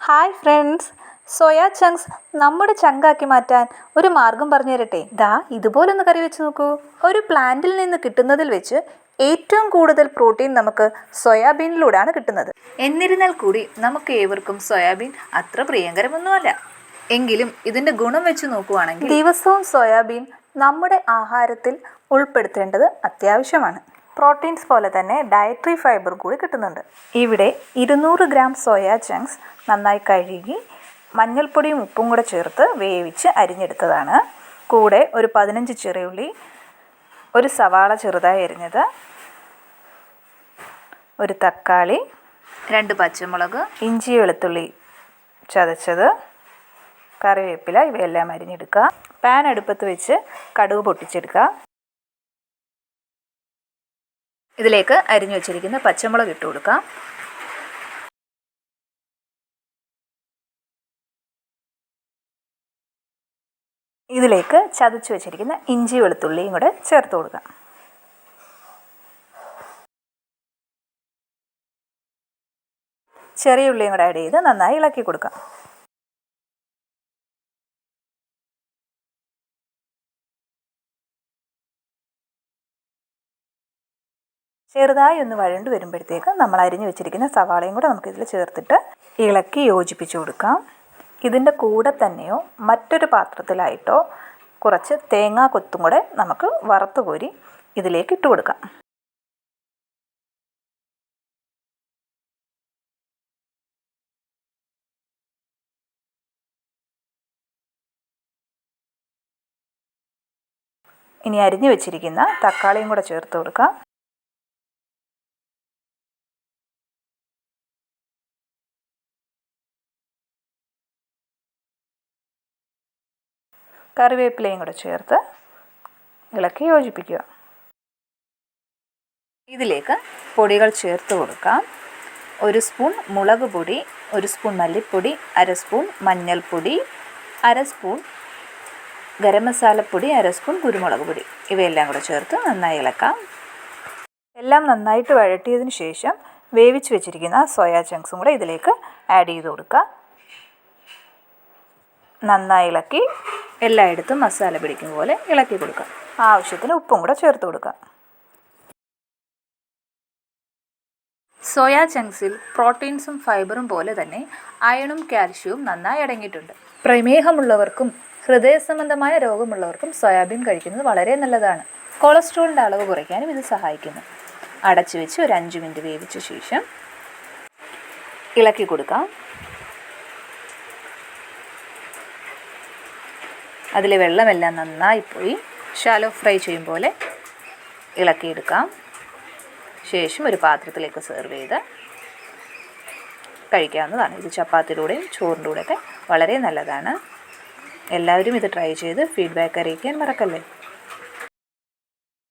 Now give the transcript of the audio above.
Hi friends, soya chunks നമ്മുടെ ചങ്കാക്കി മാറ്റാൻ ഒരു മാർഗം പറഞ്ഞു തരട്ടെ. ഇതുപോലൊന്ന് കറി വെച്ച് നോക്കൂ. ഒരു പ്ലാന്റിൽ നിന്ന് കിട്ടുന്നതിൽ വെച്ച് ഏറ്റവും കൂടുതൽ പ്രോട്ടീൻ നമുക്ക് സോയാബീനിലൂടെയാണ് കിട്ടുന്നത്. എന്നിരുന്നാൽ കൂടി നമുക്ക് ഏവർക്കും സോയാബീൻ അത്ര പ്രിയങ്കരമൊന്നുമല്ല. എങ്കിലും ഇതിൻ്റെ ഗുണം വെച്ച് നോക്കുവാണെങ്കിൽ ദിവസവും സോയാബീൻ നമ്മുടെ ആഹാരത്തിൽ ഉൾപ്പെടുത്തേണ്ടത് അത്യാവശ്യമാണ്. പ്രോട്ടീൻസ് പോലെ തന്നെ ഡയറ്ററി ഫൈബർ കൂടി കിട്ടുന്നുണ്ട്. ഇവിടെ 200 ഗ്രാം സോയ ചങ്ക്സ് നന്നായി കഴുകി മഞ്ഞൾപ്പൊടിയും ഉപ്പും കൂടെ ചേർത്ത് വേവിച്ച് അരിഞ്ഞെടുത്തതാണ്. കൂടെ ഒരു 15 ചെറിയുള്ളി, ഒരു സവാള ചെറുതായി അരിഞ്ഞത്, ഒരു തക്കാളി, 2 പച്ചമുളക്, ഇഞ്ചി വെളുത്തുള്ളി ചതച്ചത്, കറിവേപ്പില ഇവയെല്ലാം അരിഞ്ഞെടുക്കുക. പാൻ അടുപ്പത്ത് വെച്ച് കടുക് പൊട്ടിച്ചെടുക്കുക. ഇതിലേക്ക് അരിഞ്ഞു വെച്ചിരിക്കുന്ന പച്ചമുളക് ഇട്ട് കൊടുക്കാം. ഇതിലേക്ക് ചതച്ച് വെച്ചിരിക്കുന്ന ഇഞ്ചി വെളുത്തുള്ളിയും കൂടെ ചേർത്ത് കൊടുക്കാം. ചെറിയ ഉള്ളിയും കൂടെ ആഡ് ചെയ്ത് നന്നായി ഇളക്കി കൊടുക്കാം. ചെറുതായി ഒന്ന് വഴണ്ട് വരുമ്പോഴത്തേക്ക് നമ്മൾ അരിഞ്ഞു വെച്ചിരിക്കുന്ന സവാളയും കൂടെ നമുക്കിതിൽ ചേർത്തിട്ട് ഇളക്കി യോജിപ്പിച്ച് കൊടുക്കാം. ഇതിൻ്റെ കൂടെ തന്നെയോ മറ്റൊരു പാത്രത്തിലായിട്ടോ കുറച്ച് തേങ്ങാ കൊത്തും കൂടെ നമുക്ക് വറുത്ത് കോരി ഇതിലേക്ക് ഇട്ട് കൊടുക്കാം. ഇനി അരിഞ്ഞു വെച്ചിരിക്കുന്ന തക്കാളിയും കൂടെ ചേർത്ത് കൊടുക്കാം. കറിവേപ്പിലയും കൂടെ ചേർത്ത് ഇളക്കി യോജിപ്പിക്കുക. ഇതിലേക്ക് പൊടികൾ ചേർത്ത് കൊടുക്കാം. 1 സ്പൂൺ മുളക് പൊടി, 1 സ്പൂൺ മല്ലിപ്പൊടി, 1/2 സ്പൂൺ മഞ്ഞൾപ്പൊടി, 1/2 സ്പൂൺ ഗരം മസാലപ്പൊടി, 1/2 സ്പൂൺ കുരുമുളക് പൊടി ഇവയെല്ലാം കൂടെ ചേർത്ത് നന്നായി ഇളക്കാം. എല്ലാം നന്നായിട്ട് വഴറ്റിയതിന് ശേഷം വേവിച്ച് വെച്ചിരിക്കുന്ന സോയാ ചങ്ക്സും കൂടെ ഇതിലേക്ക് ആഡ് ചെയ്ത് കൊടുക്കുക. നന്നായി ഇളക്കി എല്ലായിടത്തും മസാല പിടിക്കും പോലെ ഇളക്കി കൊടുക്കുക. ആവശ്യത്തിന് ഉപ്പും കൂടെ ചേർത്ത് കൊടുക്കുക. സോയാ ചങ്ക്സിൽ പ്രോട്ടീൻസും ഫൈബറും പോലെ തന്നെ അയണും കാൽഷ്യവും നന്നായി അടങ്ങിയിട്ടുണ്ട്. പ്രമേഹമുള്ളവർക്കും ഹൃദയ സംബന്ധമായ രോഗമുള്ളവർക്കും സോയാബീൻ കഴിക്കുന്നത് വളരെ നല്ലതാണ്. കൊളസ്ട്രോളിൻ്റെ അളവ് കുറയ്ക്കാനും ഇത് സഹായിക്കുന്നു. അടച്ചു വെച്ച് ഒരു 5 മിനിറ്റ് വേവിച്ച ശേഷം ഇളക്കി കൊടുക്കാം. അതിലെ വെള്ളമെല്ലാം നന്നായി പോയി ഷാലോ ഫ്രൈ ചെയ്യും പോലെ ഇളക്കിയെടുക്കാം. ശേഷം ഒരു പാത്രത്തിലേക്ക് സെർവ് ചെയ്ത് കഴിക്കാവുന്നതാണ്. ഇത് ചപ്പാത്തിയിലൂടെയും ചോറിൻ്റെ കൂടെയൊക്കെ വളരെ നല്ലതാണ്. എല്ലാവരും ഇത് ട്രൈ ചെയ്ത് ഫീഡ്ബാക്ക് അറിയിക്കാൻ മറക്കല്ലേ.